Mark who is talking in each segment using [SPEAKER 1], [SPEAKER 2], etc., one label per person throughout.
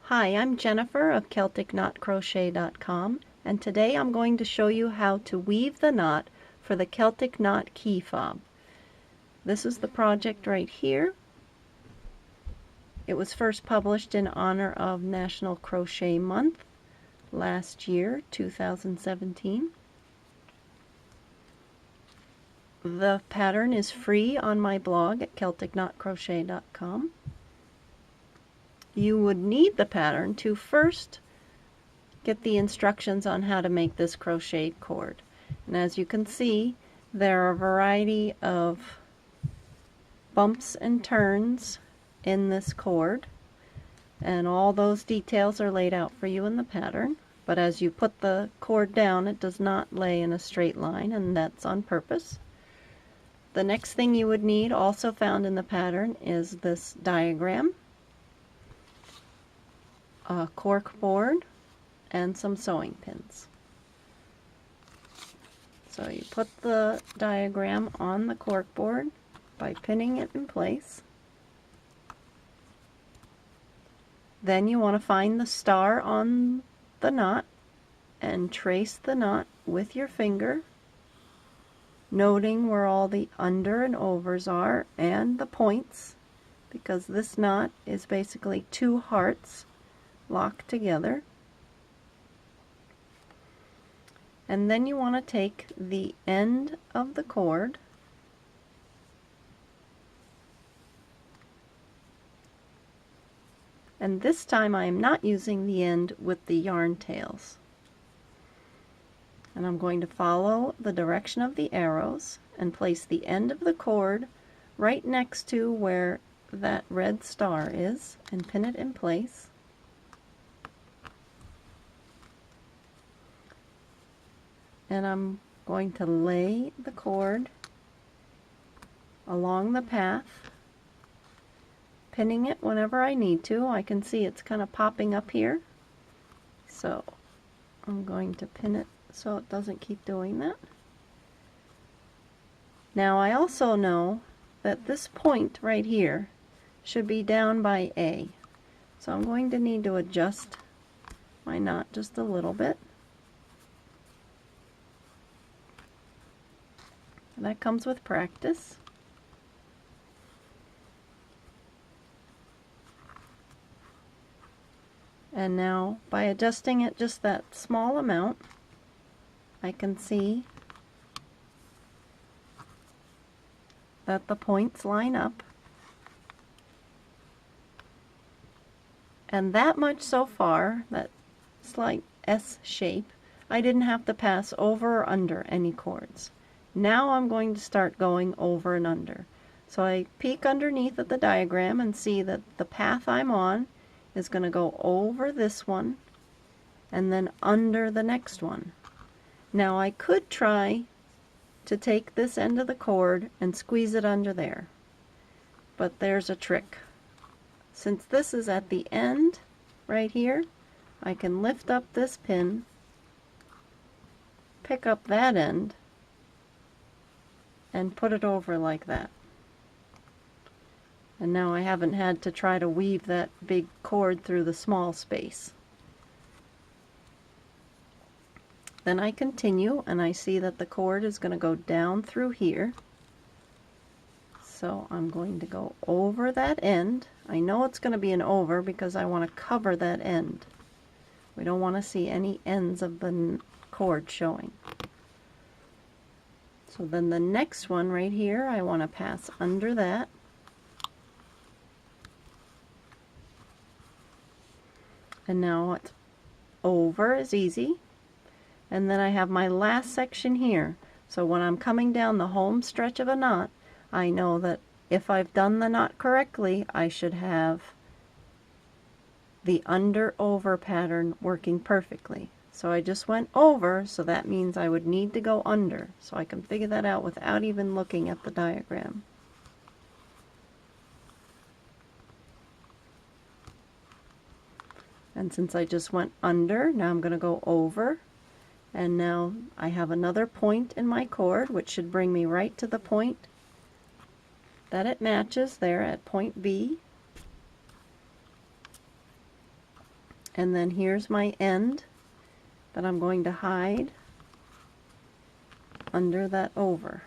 [SPEAKER 1] Hi, I'm Jennifer of CelticKnotCrochet.com, and today I'm going to show you how to weave the knot for the Celtic Knot key fob. This is the project right here. It was first published in honor of National Crochet Month last year, 2017. The pattern is free on my blog at CelticKnotCrochet.com. You would need the pattern to first get the instructions on how to make this crocheted cord. And as you can see, there are a variety of bumps and turns in this cord, and all those details are laid out for you in the pattern. But as you put the cord down, it does not lay in a straight line, and that's on purpose. The next thing you would need, also found in the pattern, is this diagram, a cork board, and some sewing pins. So you put the diagram on the cork board by pinning it in place. Then you want to find the star on the knot and trace the knot with your finger, noting where all the under and overs are and the points, because this knot is basically two hearts locked together. And then you want to take the end of the cord and this time I am not using the end with the yarn tails. And I'm going to follow the direction of the arrows and place the end of the cord right next to where that red star is and pin it in place. And I'm going to lay the cord along the path, pinning it whenever I need to. I can see it's kind of popping up here, so I'm going to pin it so it doesn't keep doing that. Now I also know that this point right here should be down by A, so I'm going to need to adjust my knot just a little bit. That comes with practice. And now, by adjusting it just that small amount, I can see that the points line up. And that much so far, that slight S shape, I didn't have to pass over or under any cords. Now I'm going to start going over and under. So I peek underneath at the diagram and see that the path I'm on is going to go over this one and then under the next one. Now I could try to take this end of the cord and squeeze it under there, but there's a trick. Since this is at the end right here, I can lift up this pin, pick up that end, and put it over like that. And now I haven't had to try to weave that big cord through the small space. Then I continue and I see that the cord is going to go down through here. So I'm going to go over that end. I know it's going to be an over because I want to cover that end. We don't want to see any ends of the cord showing. So then the next one right here, I want to pass under that. And now it's over is easy. And then I have my last section here. So when I'm coming down the home stretch of a knot, I know that if I've done the knot correctly, I should have the under-over pattern working perfectly. So I just went over, so that means I would need to go under. So I can figure that out without even looking at the diagram. And since I just went under, now I'm going to go over. And now I have another point in my cord, which should bring me right to the point that it matches there at point B. And then here's my end that I'm going to hide under that over.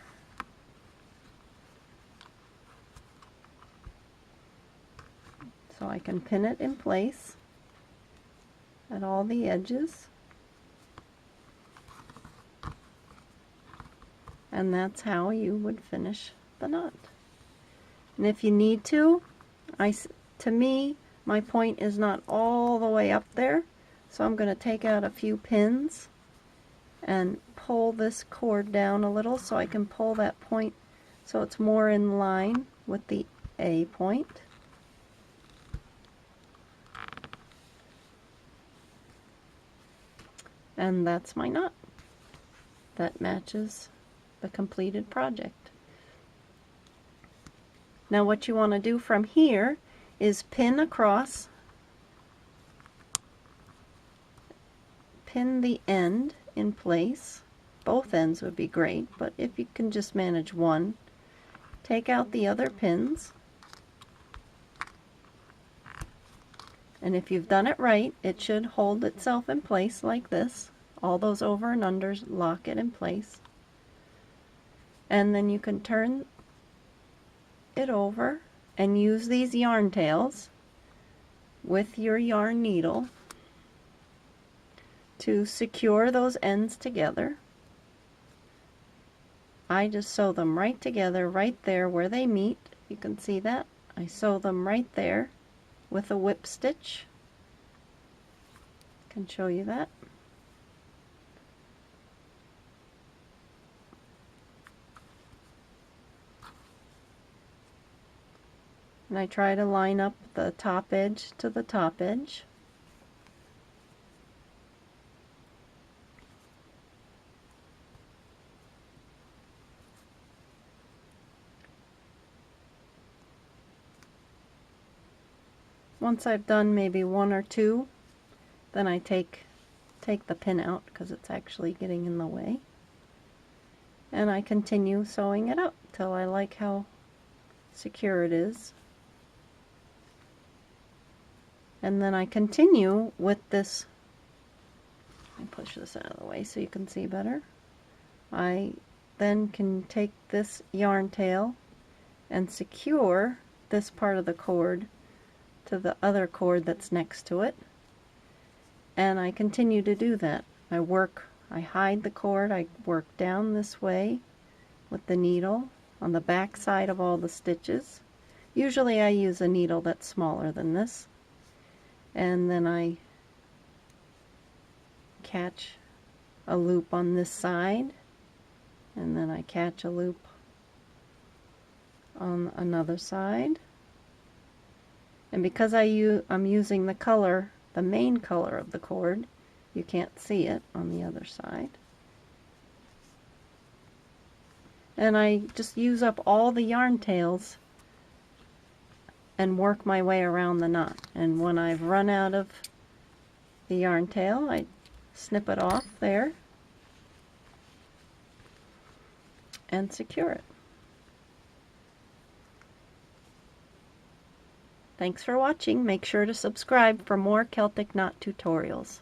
[SPEAKER 1] So I can pin it in place at all the edges. And that's how you would finish the knot. And if you need to, to me, my point is not all the way up there, so I'm going to take out a few pins and pull this cord down a little so I can pull that point so it's more in line with the A point. And that's my knot. That matches the completed project. Now what you want to do from here is pin across, pin the end in place. Both ends would be great, but if you can just manage one, take out the other pins. And if you've done it right, it should hold itself in place like this. All those over and unders lock it in place. And then you can turn it over and use these yarn tails with your yarn needle to secure those ends together. I just sew them right together, right there where they meet. You can see that. I sew them right there with a whip stitch. I can show you that. And I try to line up the top edge to the top edge. Once I've done maybe one or two, then I take the pin out because it's actually getting in the way. And I continue sewing it up till I like how secure it is. And then I continue with this. Let me push this out of the way so you can see better. I then can take this yarn tail and secure this part of the cord to the other cord that's next to it. And I continue to do that. I hide the cord, I work down this way with the needle on the back side of all the stitches. Usually I use a needle that's smaller than this. And then I catch a loop on this side, and then I catch a loop on another side. And because I'm using the color, the main color of the cord, you can't see it on the other side. And I just use up all the yarn tails and work my way around the knot. And when I've run out of the yarn tail, I snip it off there and secure it. Thanks for watching. Make sure to subscribe for more Celtic knot tutorials.